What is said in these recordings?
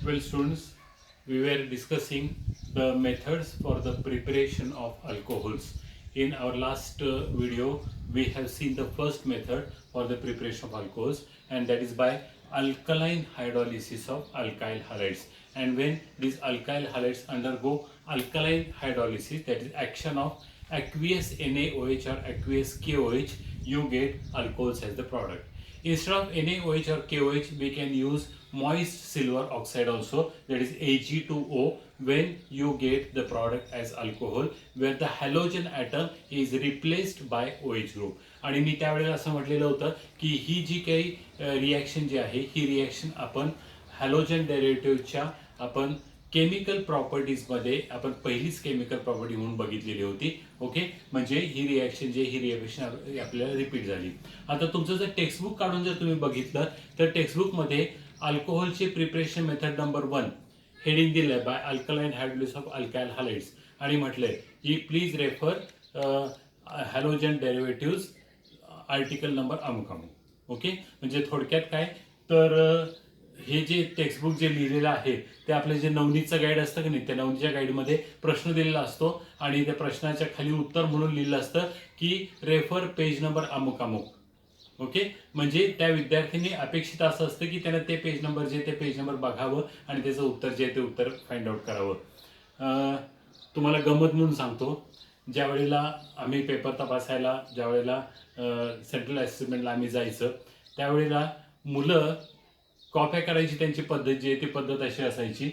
Well, students, we were discussing the methods for the preparation of alcohols. In our last video, we have seen the first method for the preparation of alcohols, and that is by alkaline hydrolysis of alkyl halides. And when these alkyl halides undergo alkaline hydrolysis, that is action of aqueous NaOH or aqueous KOH, you get alcohols as the product. Instead of NaOH or KOH, we can use moist silver oxide also, that is Ag2O, when you get the product as alcohol, where the halogen atom is replaced by OH group. आणि मी त्यावेळेला असं म्हटलेलं होतं की ही जी काही reaction जी आहे ही reaction आपण हॅलोजन डेरिव्हेटिव्हच्या आपण केमिकल प्रॉपर्टीजमध्ये आपण पहिलीच केमिकल प्रॉपर्टी म्हणून बघितलेली होती. ओके, म्हणजे ही रिॲक्शन जी ही रिॲक्शन आपल्याला रिपीट झाली. आता तुमचं जर टेक्स्टबुक काढून जर तुम्ही बघितलं तर टेक्स्टबुकमध्ये अल्कोहोलचे प्रिपरेशन मेथड नंबर 1 हेडिंग दिलं आहे by alkaline hydrolysis of alkyl halides आणि म्हटलंय की please refer halogen derivative article number अमुक अमुक. ओके, म्हणजे थोडक्यात काय तर हे जे टेक्स्टबुक जे लिहिलेलं आहे ते आपलं जे नवनीतचं गाईड असतं की नाही, त्या नवनीतच्या गाईडमध्ये प्रश्न दिलेला असतो आणि त्या प्रश्नाच्या खाली उत्तर म्हणून लिहिलं असतं की रेफर पेज नंबर अमुक अमुक. ओके, म्हणजे त्या विद्यार्थ्यांनी अपेक्षित असं असतं की त्यानं ते पेज नंबर जे ते पेज नंबर बघावं आणि त्याचं उत्तर जे ते उत्तर फाइंड आउट करावं. तुम्हाला गमत म्हणून सांगतो, ज्या वेळेला आम्ही पेपर तपासायला ज्या वेळेला सेंट्रल असेसमेंटला आम्ही जायचं त्यावेळेला मुलं कॉप्या करायची त्यांची पद्धत जी आहे ती पद्धत अशी असायची,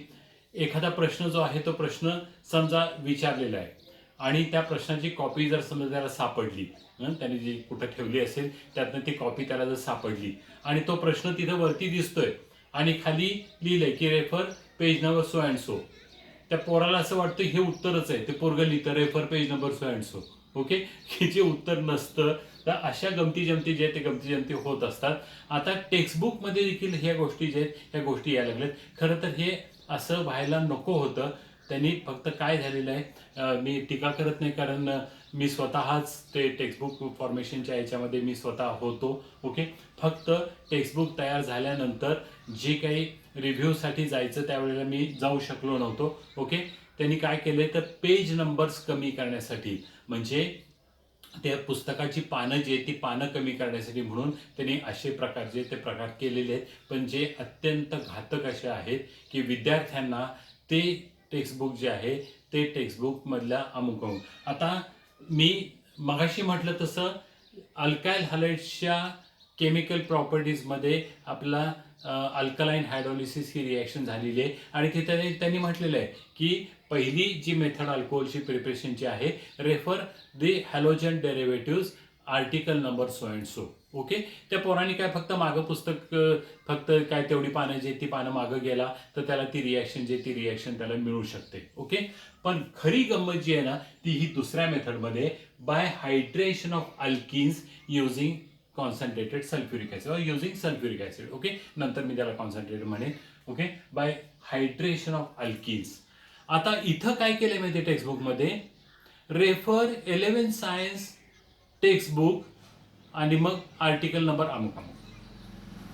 एखादा प्रश्न जो आहे तो प्रश्न समजा विचारलेला आहे आणि त्या प्रश्नाची कॉपी जर समजा त्याला सापडली, त्याने जी कुठं ठेवली असेल त्यातनं ती कॉपी त्याला जर सापडली आणि तो प्रश्न तिथं वरती दिसतोय आणि खाली लिहिलंय की refer page number so and so, त्या पोराला असं वाटतं हे उत्तरच आहे, ते पोरगं लिहितं refer page number so and so. Okay, हे जे उत्तर नसतं. तर अशा गमती जमती जे ते गमती जमती होत असतात. आता टेक्स्टबुकमध्ये देखील ह्या गोष्टी जे आहेत ह्या गोष्टी यायला लागल्यात. खरं तर हे असं व्हायला नको होतं. त्यांनी फक्त काय झालेलं आहे, मी टीका करत नाही कारण मी स्वतःच ते टेक्स्टबुक फॉर्मेशनच्या याच्यामध्ये मी स्वतः होतो. ओके, फक्त टेक्स्टबुक तयार झाल्यानंतर जे काही रिव्ह्यूसाठी जायचं त्यावेळेला मी जाऊ शकलो नव्हतो. ओके, त्यांनी काय केलंय तर पेज नंबर्स कमी करण्यासाठी, म्हणजे त्या पुस्तकाची पानं जी आहेत ती पानं कमी करण्यासाठी म्हणून त्यांनी असे प्रकारचे ते प्रकार केलेले आहेत, पण जे अत्यंत घातक असे आहेत की विद्यार्थ्यांना ते टेक्स्टबुक जे आहे ते टेक्स्टबुकमधल्या अमुक अमुक. आता मी मगाशी म्हटलं तसं अल्काइल हॅलाइड्सच्या केमिकल प्रॉपर्टीजमध्ये आपला अल्कलाइन हायड्रोलिसिस ही रिॲक्शन झालेली आहे आणि तिथे त्यांनी म्हटलेलं आहे की पहिली जी मेथड अल्कोहोलची प्रिपरेशनची आहे refer the halogen derivative article number so and so. Okay, त्या पोरांनी काय फक्त मागं पुस्तक फक्त काय तेवढी पानं जी ती पानं मागं गेला तर त्याला ती रिॲक्शन जी ती रिॲक्शन त्याला मिळू शकते. ओके, पण खरी गंमत जी आहे ना ती ही दुसऱ्या मेथडमध्ये by hydration of alkenes using concentrated sulphuric acid or using sulphuric acid. Okay, नंतर मी त्याला कॉन्सन्ट्रेटेड म्हणेन. Okay, by hydration of alkenes. आता इथं काय केलंय माहिती टेक्स्टबुकमध्ये रेफर 11 सायन्स टेक्स्टबुक आणि मग आर्टिकल नंबर अमुक अमुक.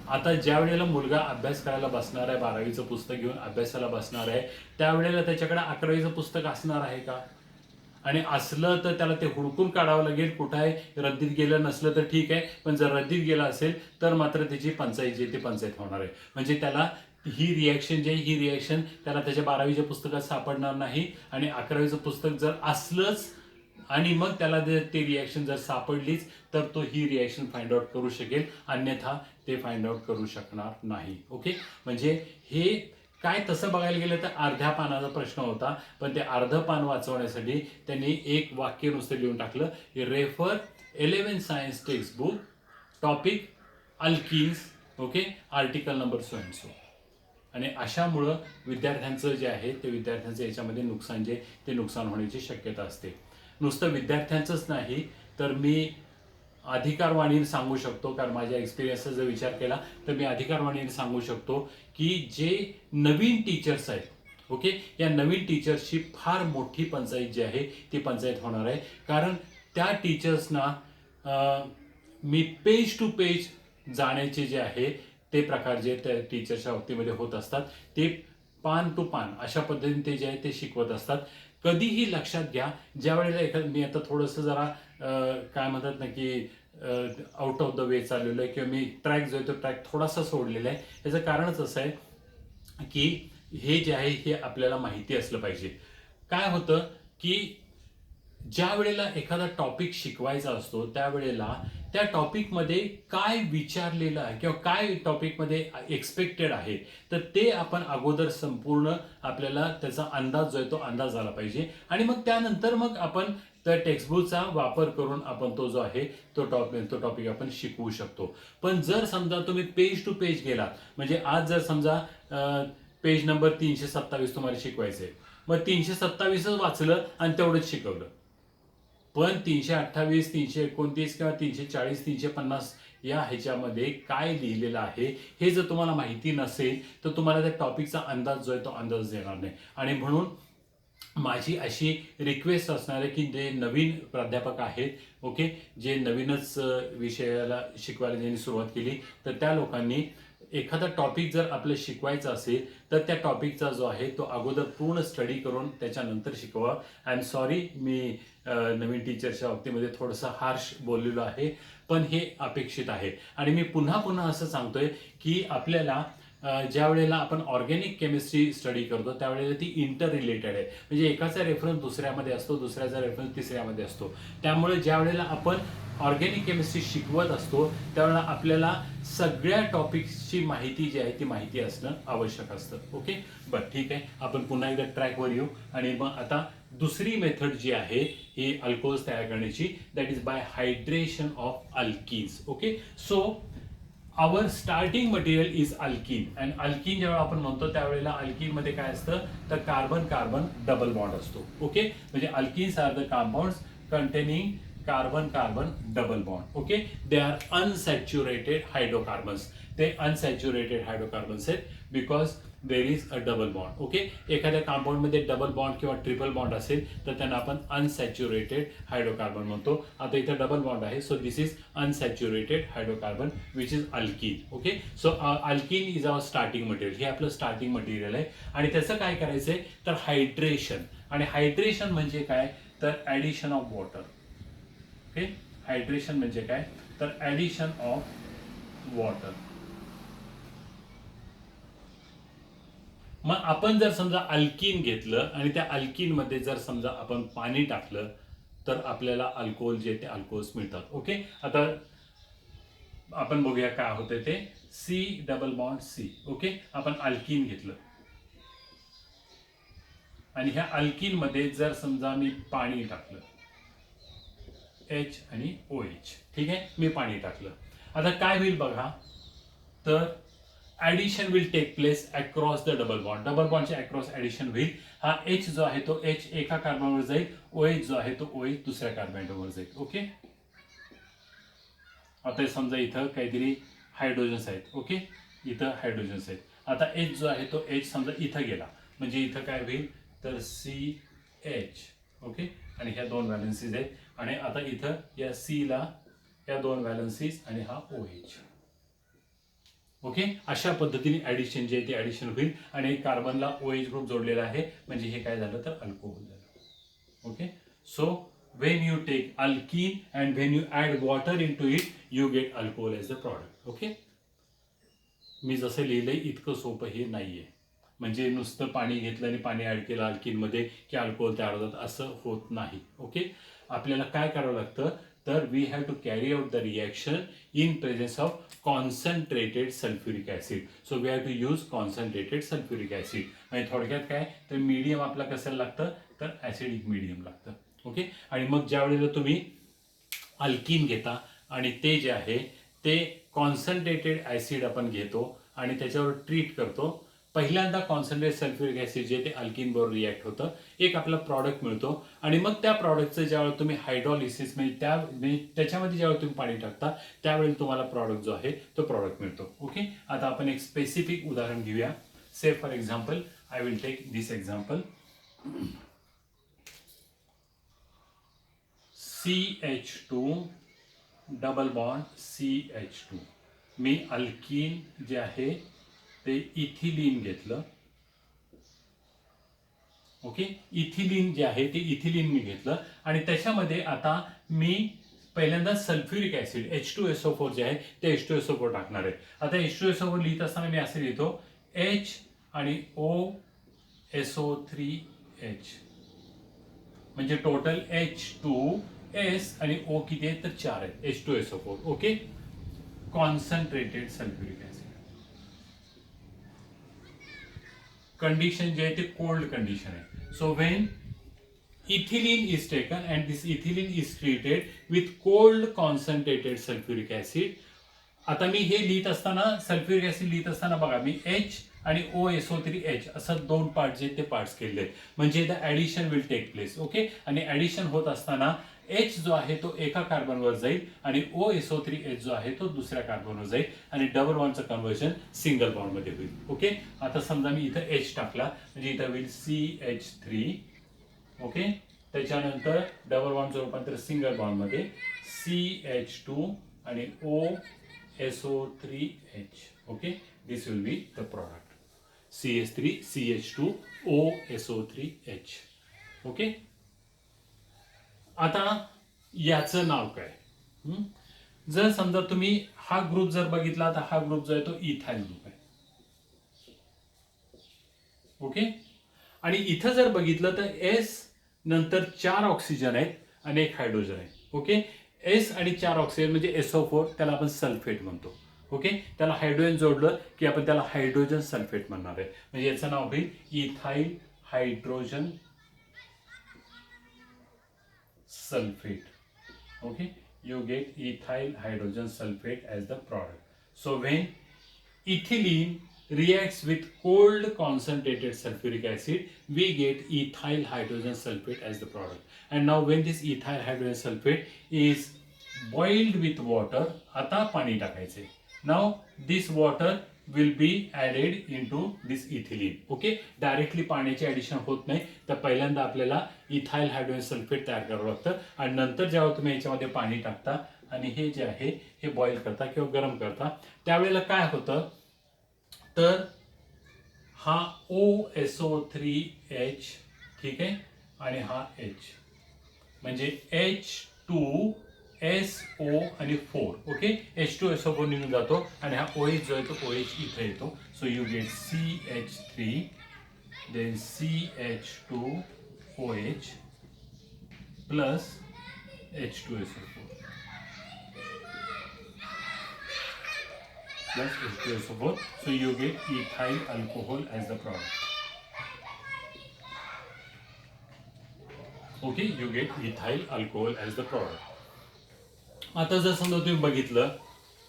आता ज्या वेळेला मुलगा अभ्यास करायला बसणार आहे, 12वीचं पुस्तक घेऊन अभ्यासाला बसणार आहे, त्यावेळेला त्याच्याकडे 11वीचं पुस्तक असणार आहे का? आणि असलं तर त्याला ते हुडकून काढावं लागेल, कुठं आहे, रद्दीत गेलं नसलं तर ठीक आहे, पण जर रद्दीत गेलं असेल तर मात्र त्याची पंचायत जी ती पंचायत होणार आहे. म्हणजे त्याला ही रिॲक्शन जी आहे ही रिॲक्शन त्याला त्याच्या 12वीच्या पुस्तकात सापडणार नाही आणि 11वीचं पुस्तक जर असलंच आणि मग त्याला जर ती रिॲक्शन जर सापडलीच तर तो ही रिॲक्शन फाइंड आउट करू शकेल, अन्यथा ते फाइंड आउट करू शकणार नाही. ओके, म्हणजे हे काय तसं बघायला गेलं तर अर्ध्या पानाचा प्रश्न होता, पण ते अर्ध पान वाचवण्यासाठी त्यांनी एक वाक्य नुसतं लिहून टाकलं, refer 11 science textbook topic alkenes. Okay, article number so and so. आणि अशामुळं विद्यार्थ्यांचं जे आहे ते विद्यार्थ्यांचं याच्यामध्ये नुकसान जे ते नुकसान होण्याची शक्यता असते. नुसतं विद्यार्थ्यांचंच नाही तर मी अधिकारवाणीने सांगू शकतो, कारण माझ्या एक्सपिरियन्सचा जर विचार केला तर मी अधिकारवाणीने सांगू शकतो की जे नवीन टीचर्स आहेत, ओके, या नवीन टीचर्सची फार मोठी पंचायत जी आहे ती पंचायत होणार आहे. कारण त्या टीचर्सना मी पेज टू पेज जाण्याचे जे आहे ते प्रकार जे त्या टीचरच्या बाबतीमध्ये होत असतात ते पान टू पान अशा पद्धतीने ते जे आहे ते शिकवत असतात. कधीही लक्षात घ्या, ज्या वेळेला मी आता थोडंसं जरा काय म्हणतात ना की आउट ऑफ द वे चाललेलो आहे किंवा मी ट्रॅक जो आहे तो ट्रॅक थोडासा सोडलेला आहे. याचं कारणच असं आहे की हे जे आहे हे आपल्याला माहिती असलं पाहिजे. काय होतं की ज्या वेळेला एखादा टॉपिक शिकवायचा असतो त्यावेळेला त्या टॉपिकमध्ये काय विचारलेलं आहे किंवा काय टॉपिकमध्ये एक्सपेक्टेड आहे, तर ते आपण अगोदर संपूर्ण आपल्याला त्याचा अंदाज जो आहे तो अंदाज झाला पाहिजे. आणि मग त्यानंतर मग आपण त्या टेक्स्टबुकचा वापर करून आपण तो जो आहे तो टॉपिक आपण शिकवू शकतो. पण जर समजा तुम्ही पेज टू पेज गेलात, म्हणजे आज जर समजा पेज नंबर 327 तुम्हाला शिकवायचंय, मग 327च वाचलं आणि तेवढंच शिकवलं. पण 328, 329 किंवा 340, 350 या ह्याच्यामध्ये काय लिहिलेलं आहे हे जर तुम्हाला माहिती नसेल तर तुम्हाला त्या टॉपिकचा अंदाज जो आहे तो अंदाज येणार नाही. आणि म्हणून माझी अशी रिक्वेस्ट असणार आहे की जे नवीन प्राध्यापक आहेत, ओके, जे नवीनच विषयाला शिकवायला ज्यांनी सुरुवात केली, तर त्या लोकांनी एखादा टॉपिक जर आपल्याला शिकवायचा असेल तर त्या टॉपिकचा जो आहे तो अगोदर पूर्ण स्टडी करून त्याच्यानंतर शिकवा. आय एम सॉरी, मी नवीन टीचरच्या बाबतीमध्ये थोडंसं हार्श बोललेलो आहे, पण हे अपेक्षित आहे. आणि मी पुन्हा पुन्हा असं सांगतोय की आपल्याला ज्या वेळेला आपण ऑर्गॅनिक केमिस्ट्री स्टडी करतो त्यावेळेला ती इंटर रिलेटेड आहे. म्हणजे एकाचा रेफरन्स दुसऱ्यामध्ये असतो, दुसऱ्याचा रेफरन्स तिसऱ्यामध्ये असतो. त्यामुळे ज्या वेळेला आपण ऑर्गॅनिक केमिस्ट्री शिकवत असतो त्यावेळेला आपल्याला सगळ्या टॉपिक्सची माहिती जी आहे ती माहिती असणं आवश्यक असतं. ओके, बरं, ठीक आहे. आपण पुन्हा एकदा ट्रॅकवर येऊ. आणि मग आता दुसरी मेथड जी आहे ही अल्कोहोल्स तयार करण्याची, that is by hydration of alkenes. Okay, so our starting material is alkene. And alkene जेव्हा आपण म्हणतो त्यावेळेला अल्कीन मध्ये काय असतं, तर कार्बन कार्बन डबल बॉन्ड असतो. ओके, म्हणजे alkenes are the compounds containing carbon carbon double bond. Okay, they are unsaturated hydrocarbons. ते अनसॅच्युरेटेड हायड्रोकार्बन्स आहेत because there is a double bond. Okay, एखाद्या कंपाऊंडमध्ये डबल बॉन्ड किंवा ट्रिपल बॉन्ड असेल तर त्यांना आपण अनसॅच्युरेटेड हायड्रोकार्बन म्हणतो. आता इथे डबल बॉन्ड आहे, so this is unsaturated hydrocarbon which is alkene. Okay, so alkene is our starting material. हे आपलं स्टार्टिंग मटेरियल आहे. आणि त्याचं काय करायचंय तर हायड्रेशन. आणि हायड्रेशन म्हणजे काय तर addition of water. Okay, hydration म्हणजे काय तर ॲडिशन ऑफ वॉटर. मग आपण जर समजा अल्कीन घेतलं आणि त्या अल्कीन मध्ये जर समजा आपण पाणी टाकलं तर आपल्याला अल्कोहोल जे ते अल्कोहोल्स मिळतात. ओके, आता आपण बघूया काय होते ते. C double bond C. Okay, आपण अल्कीन घेतलं आणि ह्या अल्कीन मध्ये जर समजा मी पाणी टाकलं, एच आणि ओ एच. ठीक आहे, मी पाणी टाकलं. आता काय होईल बघा, तर addition will take place across the double bond. Double बॉन्डच्या अक्रॉस ॲडिशन होईल. हा एच जो आहे तो एच एका कार्बनवर जाईल, ओ एच जो आहे तो ओ एच दुसऱ्या कार्बनवर जाईल. ओके, आता समजा इथं काहीतरी हायड्रोजन्स आहेत. ओके, इथं हायड्रोजन्स आहेत. आता एच जो आहे तो एच समजा इथं गेला, म्हणजे इथं काय होईल तर सी एच. ओके, आणि ह्या दोन व्हॅलन्सीज आहेत. आणि आता इथं या सी ला या दोन व्हॅलन्सीज आणि हा ओ एच. ओके, अशा पद्धतीने ॲडिशन जे आहे ते ॲडिशन होईल. आणि कार्बनला ओ एच ग्रुप जोडलेला आहे, म्हणजे हे काय झालं तर अल्कोहोल झालं. Okay, so when you take alkene and when you add water into it you get alcohol as a product. Okay, मी जसं लिहिलंय इतकं सोपं हे नाहीये. म्हणजे नुसतं पाणी घेतलं आणि पाणी ऍड केलं अल्कीन मध्ये की अल्कोहोल तयार होतात असं होत नाही. ओके, आपल्याला काय करावं लागतं तर we have to carry out the reaction in presence of concentrated sulphuric acid. So we have to use concentrated sulphuric acid. म्हणजे थोडक्यात काय तर मीडियम आपला कशाला लागतं तर ऍसिडिक मीडियम लागतं. ओके, आणि मग ज्या वेळेला तुम्ही अल्कीन घेता आणि ते जे आहे ते कॉन्सन्ट्रेटेड ऍसिड आपण घेतो आणि त्याच्यावर ट्रीट करतो. पहिल्यांदा कॉन्सन्ट्रेट सल्फ्युरिक ऍसिड जे ते अल्कीन बरोबर रिॲक्ट होतं, एक आपला प्रॉडक्ट मिळतो. आणि मग त्या प्रॉडक्टचं ज्यावेळेला तुम्ही हायड्रॉलिसिस म्हणजे त्याच्यामध्ये ज्यावेळेला तुम्ही पाणी टाकता त्यावेळेला तुम्हाला प्रॉडक्ट जो आहे तो प्रॉडक्ट मिळतो. ओके, आता आपण एक स्पेसिफिक उदाहरण घेऊया. Say for example I will take this example. CH2 double bond CH2. मी अल्कीन जे आहे ते इथिलीन घेतलं ओके, इथिलीन जे आहे ते इथिलीन मी घेतलं आणि त्याच्यामध्ये आता मी पहिल्यांदा सल्फ्युरिक ऍसिड H2SO4 जे आहे ते H2SO4 टाकणार आहे. आता H2SO4 लिहित असताना मी असे लिहितो H आणि OSO3H म्हणजे टोटल H2S आणि O किती आहेत तर 4 आहेत H2SO4. Okay, concentrated sulphuric acid. Condition जे आहे ते कोल्ड कंडिशन आहे. So when ethylene is taken and this ethylene is treated with cold concentrated sulfuric acid. आता मी हे लिहित असताना सल्फ्युरिक ऍसिड लिहित असताना बघा मी H आणि OSO3H असं दोन पार्ट जे ते पार्ट्स केले आहेत म्हणजे the addition will take place. Okay, आणि ऍडिशन होत असताना H जो आहे तो एका कार्बनवर जाईल आणि OSO3H जो आहे तो दुसऱ्या कार्बनवर जाईल आणि डबल बॉन्डचं कन्व्हर्जन सिंगल बॉन्ड मध्ये होईल. ओके, आता समजा मी इथं H टाकला म्हणजे इथं होईल CH3. ओके, त्याच्यानंतर डबल बॉन्डचं रूपांतर सिंगल बॉन्ड मध्ये CH2 आणि OSO3H. Okay, this will be the product CH3 CH2 OSO3H. Okay, आता याचं नाव काय? जर समजा तुम्ही हा ग्रुप जर बघितला तर हा ग्रुप जो आहे तो इथाइल ग्रुप आहे. ओके, आणि इथं जर बघितलं तर S नंतर 4 ऑक्सिजन आहेत आणि एक हायड्रोजन आहे. ओके, S आणि 4 ऑक्सिजन म्हणजे SO4 त्याला आपण सल्फेट म्हणतो. ओके, त्याला हायड्रोजन जोडलं की आपण त्याला हायड्रोजन सल्फेट म्हणणार आहे म्हणजे याचं नाव होईल ethyl hydrogen sulphate. Okay, you get ethyl hydrogen sulfate as the product. So when ethylene reacts with cold concentrated sulfuric acid, we get ethyl hydrogen sulfate as the product. And now when this ethyl hydrogen sulfate is boiled with water, आता पाणी टाकायचे. Now this water will be added into this ethylene. Okay, directly पाण्याचे addition होत नाही तर पहिल्यांदा आपल्याला ethyl hydrogen sulphate तयार करावं लागतं आणि नंतर जेव्हा तुम्ही याच्यामध्ये पाणी टाकता आणि हे जे आहे हे बॉईल करता किंवा गरम करता त्यावेळेला काय होतं तर हा OSO3H ठीक आहे आणि हा H म्हणजे H2SO आणि 4. ओके, H2SO4 निघून जातो आणि हा OH जो आहे तो OH इथे येतो. So you get CH3 then CH2OH plus H2SO4 plus H2SO4. So you get ethyl alcohol as the product. Okay, you get ethyl alcohol as the product. आता जर समजा तुम्ही बघितलं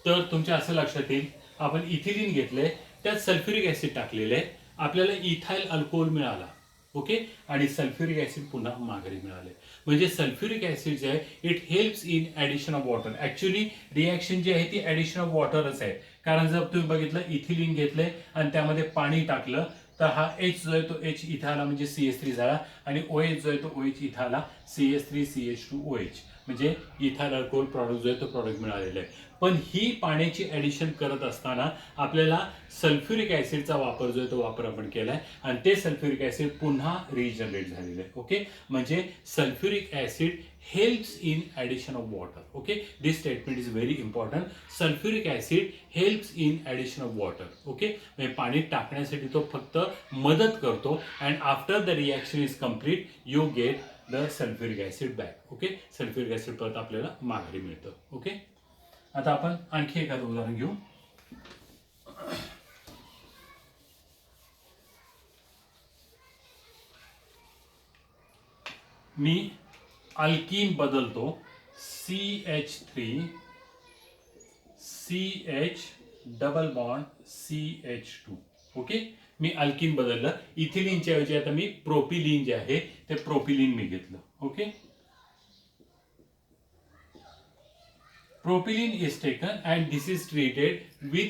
तर तुमच्या असं लक्षात येईल आपण इथिलीन घेतलंय त्यात सल्फ्युरिक ऍसिड टाकलेलं आहे आपल्याला इथाइल अल्कोहोल मिळाला. ओके, आणि सल्फ्युरिक ऍसिड पुन्हा माघारी मिळाले म्हणजे सल्फ्युरिक ऍसिड जे आहे it helps in addition of water. Actually reaction जी आहे ती ऍडिशन ऑफ वॉटरच आहे कारण जर तुम्ही बघितलं इथिलीन घेतलंय आणि त्यामध्ये पाणी टाकलं तर हा H जो आहे तो H इथं आला म्हणजे CH3 झाला आणि OH जो आहे तो OH इथं आला CH3 CH2OH म्हणजे इथाइल अल्कोहोल प्रॉडक्ट जो आहे तो प्रॉडक्ट मिळालेला आहे. पण ही पाण्याची ऍडिशन करत असताना आपल्याला सल्फ्युरिक ऍसिडचा वापर जो आहे तो वापर आपण केलाय आणि ते सल्फ्युरिक ऍसिड पुन्हा रिजनरेट झालेलं आहे. ओके, म्हणजे sulphuric acid helps in addition of water. Okay, this statement is very important. Sulfuric acid helps in addition of water. Okay, म्हणजे पाणी टाकण्यासाठी तो फक्त मदत करतो and after the reaction is complete you get the sulfuric acid back. Okay, sulfuric acid परत आपल्याला माघारी मिळतं. ओके, आता आपण आणखी एखादं उदाहरण घेऊ. मी अल्कीन बदलतो CH3 CH double bond CH2. Okay, मी अल्कीन बदललं इथिलीनच्या ऐवजी आता मी प्रोपिलीन जे आहे ते प्रोपिलीन मी घेतलं. Okay, propylene is taken and this is treated with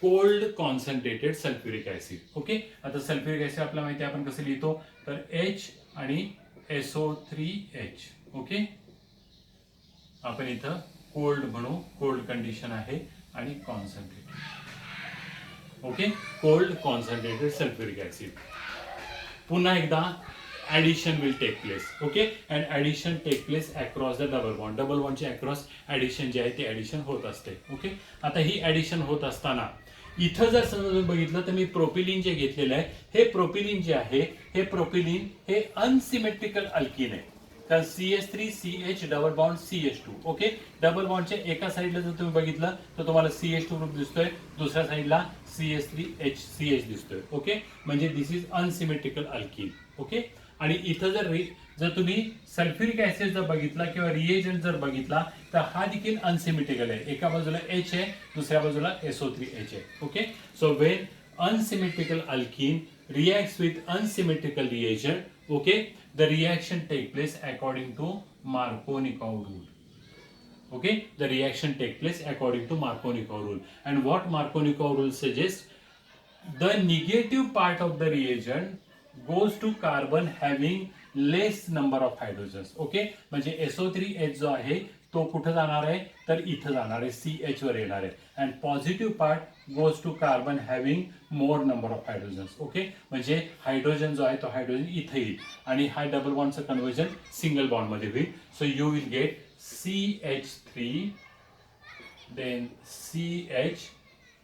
cold concentrated sulphuric acid. Okay, आता सल्फ्युरिक ऍसिड आपल्याला माहिती आहे आपण कसं लिहितो तर H आणि SO3H. ओके, आपण इथं कोल्ड म्हणू कोल्ड कंडिशन आहे आणि concentrated. Okay, cold concentrated sulphuric acid. पुन्हा एकदा addition will take place. Okay, and addition take place across the double bond. Double bond चे across addition जे आहे ते addition होत असते. ओके, आता ही addition होत असताना इथं जर समजा तुम्ही बघितलं तर मी प्रोपिलिन जे घेतलेलं आहे, हे प्रोपिलिन जे आहे हे प्रोपिलिन हे अनसिमेट्रिकल अल्कीन आहे. तर CH3 CH double bond CH2. Okay, double बॉन्डच्या एका साईडला जर तुम्ही बघितलं तर तुम्हाला CH2 ग्रुप दिसतोय, दुसऱ्या साईडला CH3H CH दिसतोय. ओके, म्हणजे दिस इज अनसिमेट्रिकल अल्कीन. ओके, आणि इथं जर तुम्ही सल्फ्युरिक ऍसिड जर बघितला किंवा रिएजंट जर बघितला तर हा देखील अनसिमेट्रिकल आहे. एका बाजूला H आहे, दुसऱ्या बाजूला SO3H आहे. Okay, so when unsymmetrical alkyne reacts with unsymmetrical reagent, okay, the reaction take place according to Markovnikov rule. Okay, the reaction take place according to Markovnikov rule. And what Markovnikov rule suggests? The negative part of the reagent goes to carbon having less number of hydrogens. Okay, म्हणजे SO3H जो आहे तो कुठे जाणार आहे तर इथं जाणार आहे, CH वर येणार आहे. And positive part goes to carbon having more number of hydrogens. Okay, म्हणजे हायड्रोजन जो आहे तो हायड्रोजन इथं येईल आणि हा डबल बॉन्डचं कन्व्हर्जन सिंगल बॉन्ड मध्ये होईल. So you will get CH3 then CH,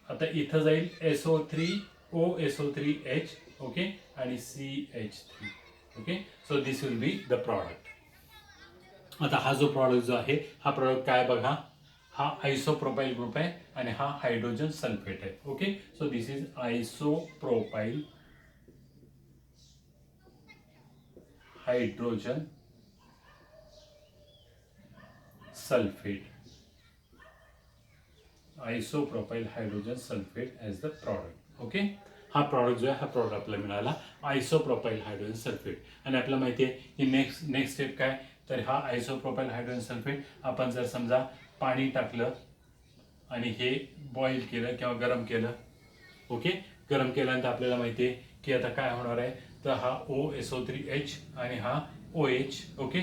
आता इथं जाईल SO3O SO3H. ओके, आणि CH3. Okay, so this will be the product. आता हा जो प्रॉडक्ट जो आहे हा प्रॉडक्ट काय बघा, हा आयसोप्रोपाइल ग्रुप आहे आणि हा हायड्रोजन सल्फेट आहे. Okay, so this is isopropyl hydrogen sulphate. Isopropyl hydrogen sulphate as the product. Okay, हा प्रॉडक्ट जो आहे हा प्रॉडक्ट आपल्याला मिळाला आयसोप्रोपाइल हायड्रोजन सल्फेट. आणि आपल्याला माहिती आहे की नेक्स्ट स्टेप काय, तर हा आयसोप्रोपाइल हायड्रोजन सल्फेट आपण जर समजा पाणी टाकलं आणि हे बॉईल केलं किंवा गरम केलं. ओके, गरम केल्यानंतर आपल्याला माहिती आहे की आता काय होणार आहे, तर हा OSO3H आणि हा OH. ओके,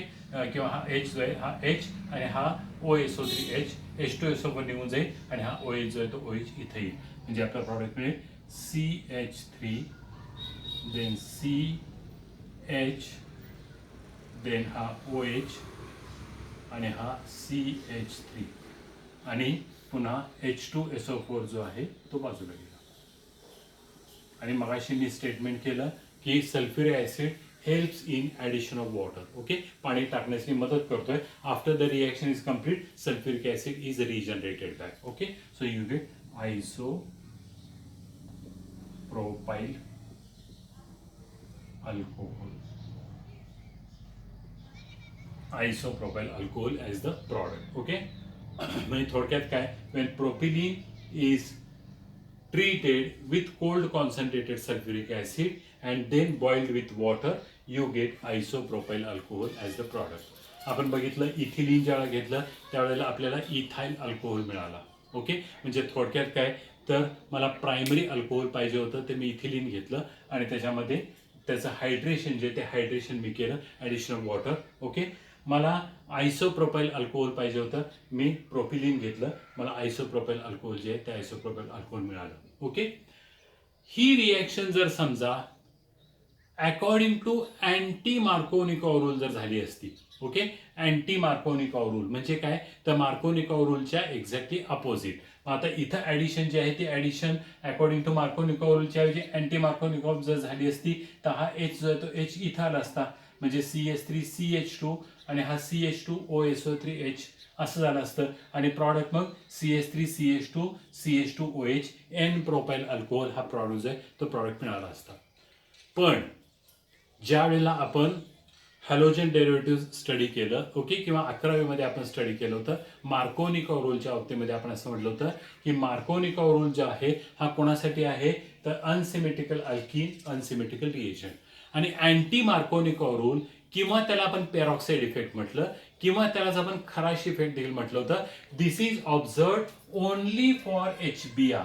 किंवा हा H जो आहे हा H आणि हा OSO3H H2SO4 निघून जाईल आणि हा OH जो आहे तो OH इथे येईल. म्हणजे आपला प्रॉडक्ट मिळेल CH3 देन CH देन हा OH आणि हा CH3 आणि पुन्हा H2SO4 जो आहे तो बाजूला गेला. आणि मगाशी मी स्टेटमेंट केलं की sulphuric acid helps in addition of water. Okay, पाणी टाकण्याची मदत करतोय. After the reaction is complete sulphuric acid is regenerated back. Okay, so you get isopropyl alcohol. Isopropyl alcohol as the product. Okay, म्हणजे थोडक्यात काय, when propylene is treated with cold concentrated sulfuric acid and then boiled with water, you get isopropyl alcohol as the product. आपण बघितलं ethylene ज्यावेळेला घेतलं त्यावेळेला आपल्याला ethyl alcohol मिळाला. ओके, म्हणजे थोडक्यात काय, तर मला प्रायमरी अल्कोहोल पाहिजे होतं ते मी इथिलीन घेतलं आणि त्याच्यामध्ये त्याचं हायड्रेशन जे ते हायड्रेशन मी केलं ॲडिशन ऑफ वॉटर. ओके, मला आयसोप्रोपाइल अल्कोहोल पाहिजे होतं, मी प्रोपिलिन घेतलं, मला आयसोप्रोपाइल अल्कोहोल जे आहे ते आयसोप्रोपाइल अल्कोहोल मिळालं. ओके, ही रिएक्शन जर समजा according to anti Markovnikov rule जर झाली असती. ओके, अँटी मार्कोनिकॉव रूल म्हणजे काय, तर मार्कोनिकॉव रूलच्या एक्झॅक्टली अपोजिट. आता इथं ऍडिशन जे आहे ती ऍडिशन अकॉर्डिंग टू मार्कोनिकॉव रूलच्या ऐवजी अँटी मार्कोनिकॉव जर झाली असती तर हा H जो आहे तो H इथं आला असता, म्हणजे CH3 CH2 आणि हा CH2O SO3H असं झालं असतं आणि प्रॉडक्ट मग CH3 CH2 CH2OH N propyl alcohol हा प्रॉडक्ट आहे तो प्रॉडक्ट मिळाला असता. पण ज्या वेळेला आपण हॅलोजन डेरिव्हेटिव्ह स्टडी केलं, ओके, किंवा 11वी मध्ये आपण स्टडी केलं होतं, मार्कोनिकॉव रूलच्या बाबतीमध्ये आपण असं म्हटलं होतं की मार्कोनिकॉव रूल जो आहे हा कोणासाठी आहे, तर अनसिमेट्रिकल अल्कीन अनसिमेट्रिकल रिएजंट. आणि अँटी मार्कोनिकॉव रूल किंवा त्याला आपण पेरॉक्साइड इफेक्ट म्हटलं किंवा त्यालाच आपण खराश इफेक्ट देखील म्हटलं होतं. This is observed only for HBr.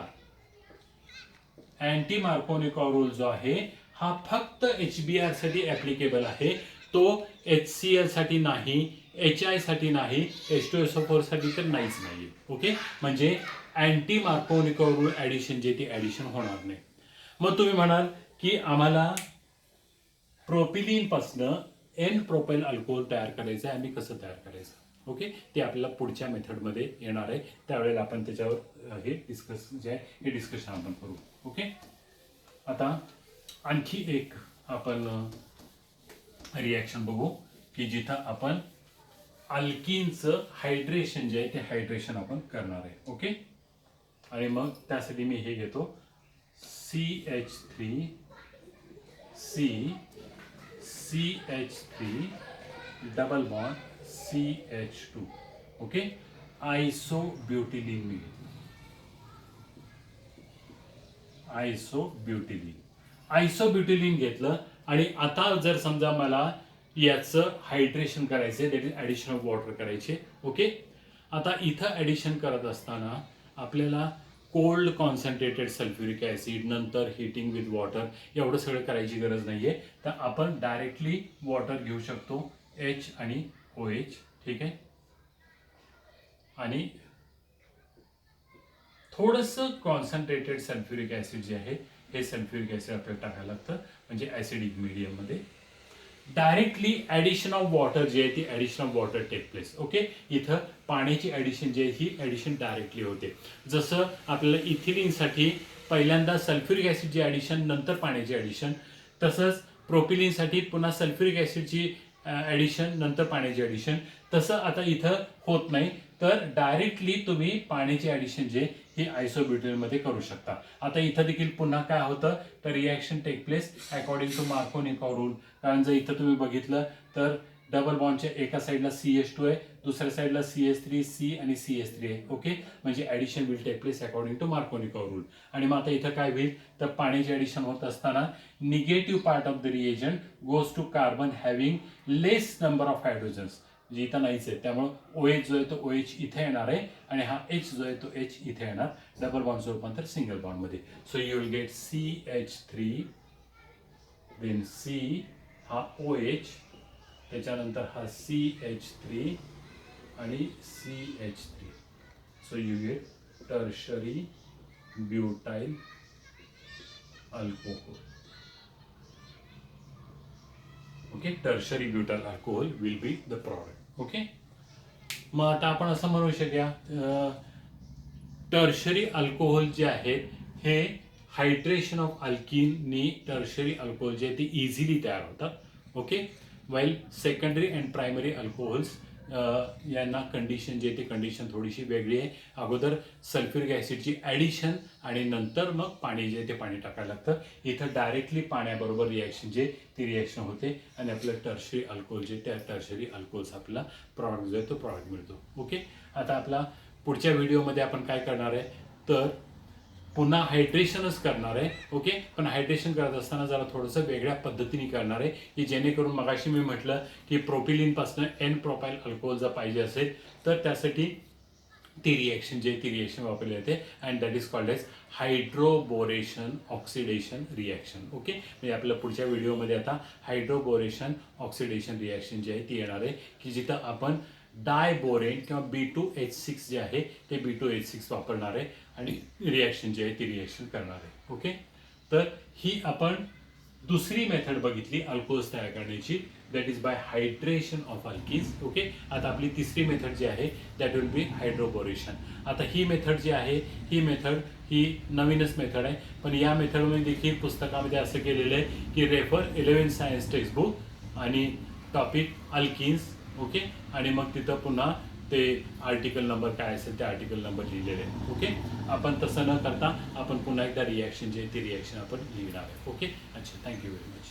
Anti Markovnikov rule जो आहे हा फक्त HBr साठी ऍप्लिकेबल आहे, तो HCl साठी नाही, HI साठी नाही, H2SO4 साठी तर नाहीच नाही. ओके, म्हणजे अँटी मार्कोनिकॉव रूल ऍडिशन जे ती ऍडिशन होणार नाही. मग तुम्ही म्हणाल की आम्हाला प्रोपिलीन पासनं एन प्रोपाइल अल्कोहोल तयार करायचं आहे आणि कसं तयार करायचं. ओके, ते आपल्याला पुढच्या मेथडमध्ये येणार आहे, त्यावेळेला आपण त्याच्यावर हे डिस्कस जे आहे हे डिस्कशन आपण करू. ओके, आता आणखी एक आपण रिॲक्शन बघू की जिथं आपण अल्किनचं हायड्रेशन जे आहे ते हायड्रेशन आपण करणार आहे. ओके, आणि मग त्यासाठी मी हे घेतो CH3 CH3 double bond CH2. Okay, isobutylene मी घेतो. आयसोब्युटिलीन घेतलं आणि आता जर समजा मला याचं हायड्रेशन करायचे, that is addition of water करायचे. ओके, आता इथं ॲडिशन करत असताना आपल्याला कोल्ड कॉन्सन्ट्रेटेड सल्फ्युरिक ॲसिड नंतर हिटिंग विथ वॉटर एवढं सगळं करायची गरज नाही आहे. तर आपण डायरेक्टली वॉटर घेऊ शकतो H आणि OH. ठीक आहे, आणि थोडंसं कॉन्सन्ट्रेटेड सल्फ्युरिक ॲसिड जे आहे हे सल्फ्युरिक ॲसिड आपल्याला टाकायला लागतं म्हणजे ॲसिडिक मीडियममध्ये. डायरेक्टली ॲडिशन ऑफ वॉटर जे आहे ती addition of water take place. Okay, इथं पाण्याची ॲडिशन जी आहे ही ॲडिशन डायरेक्टली होते. जसं आपल्याला इथिलिनसाठी पहिल्यांदा सल्फ्युरिक ॲसिडची ॲडिशन नंतर पाण्याची ॲडिशन, तसंच प्रोपिलिनसाठी पुन्हा सल्फ्युरिक ॲसिडची ॲडिशन नंतर पाण्याची ॲडिशन, तसं आता इथं होत नाही. तर डायरेक्टली तुम्ही पाण्याची ॲडिशन जे ही आयसोब्युटिलमध्ये करू शकता. आता इथं देखील पुन्हा काय होतं तर reaction take place according to Markovnikov rule. कारण जर इथं तुम्ही बघितलं तर डबल बॉन्डच्या एका साईडला CH2 आहे, दुसऱ्या साईडला CH3 C आणि CH3 आहे. ओके, म्हणजे addition will take place according to Markovnikov rule. आणि मग आता इथं काय होईल तर पाण्याची ॲडिशन होत असताना negative part of the reagent goes to carbon having less number of hydrogens, जे इथं नाहीच आहे. त्यामुळे OH जो आहे तो OH इथे येणार आहे आणि हा H जो आहे तो H इथे येणार. डबल बॉन्डचं रूपांतर सिंगल बॉन्डमध्ये. So you will get CH3 then C हा OH, त्याच्यानंतर हा CH3 आणि CH3. So you get tertiary butyl alcohol. Okay, tertiary butyl alcohol will be the product. Okay, मग आता आपण असं म्हणू शकूया टर्शरी अल्कोहोल जे आहेत हे हायड्रेशन ऑफ अल्किननी टर्शरी अल्कोहोल जे ते इझिली तयार होतात. Okay, while secondary and primary alcohols यांना कंडिशन जे ते कंडिशन थोडीशी वेगळी आहे. अगोदर सल्फ्युरिक ॲसिडची ॲडिशन आणि नंतर मग पाणी जे ते पाणी टाकायला लागतं. इथं डायरेक्टली पाण्याबरोबर रिॲक्शन जे ती रिॲक्शन होते आणि आपलं टर्शरी अल्कोहोल जे त्या टर्शरी अल्कोहोल्स आपला प्रॉडक्ट जो आहे तो प्रॉडक्ट मिळतो. ओके, आता आपला पुढच्या व्हिडिओमध्ये आपण काय करणार आहे तर पुन्हा हायड्रेशनच करणार आहे. ओके, पण हायड्रेशन करत असताना जरा थोडंसं वेगळ्या पद्धतीने करणार आहे की जेणेकरून मगाशी मी म्हटलं की प्रोपिलिनपासून एन प्रोपाइल अल्कोहोल जर पाहिजे असेल तर त्यासाठी ती रिॲक्शन जी आहे ती रिॲक्शन वापरली जाते and that is called as hydroboration oxidation reaction. Okay, म्हणजे आपल्या पुढच्या व्हिडिओमध्ये आता हायड्रोबोरेशन ऑक्सिडेशन रिॲक्शन जी आहे ती येणार आहे की जिथं आपण डायबोरेन किंवा B2H6 जे आहे ते B2H6 वापरणार आहे आणि रिॲक्शन जी आहे ती रिॲक्शन करणार आहे. ओके, तर ही आपण दुसरी मेथड बघितली अल्कोहोल्स तयार करण्याची, that is by hydration of alkenes. Okay, आता आपली तिसरी मेथड जी आहे दॅट विल बी हायड्रोबोरेशन. आता ही मेथड जी आहे ही मेथड ही नवीनच मेथड आहे, पण या मेथडमध्ये देखील पुस्तकामध्ये असं केलेलं आहे की रेफर 11th सायन्स टेक्स्टबुक आणि टॉपिक अल्किन्स. ओके, आणि मग तिथं पुन्हा ते आर्टिकल नंबर काय असेल ते आर्टिकल नंबर लिहिलेले आहे. ओके, आपण तसं न करता आपण पुन्हा एकदा रिॲक्शन जे आहे ती रिॲक्शन आपण लिहिणार आहे. ओके, अच्छा, थँक्यू व्हेरी मच.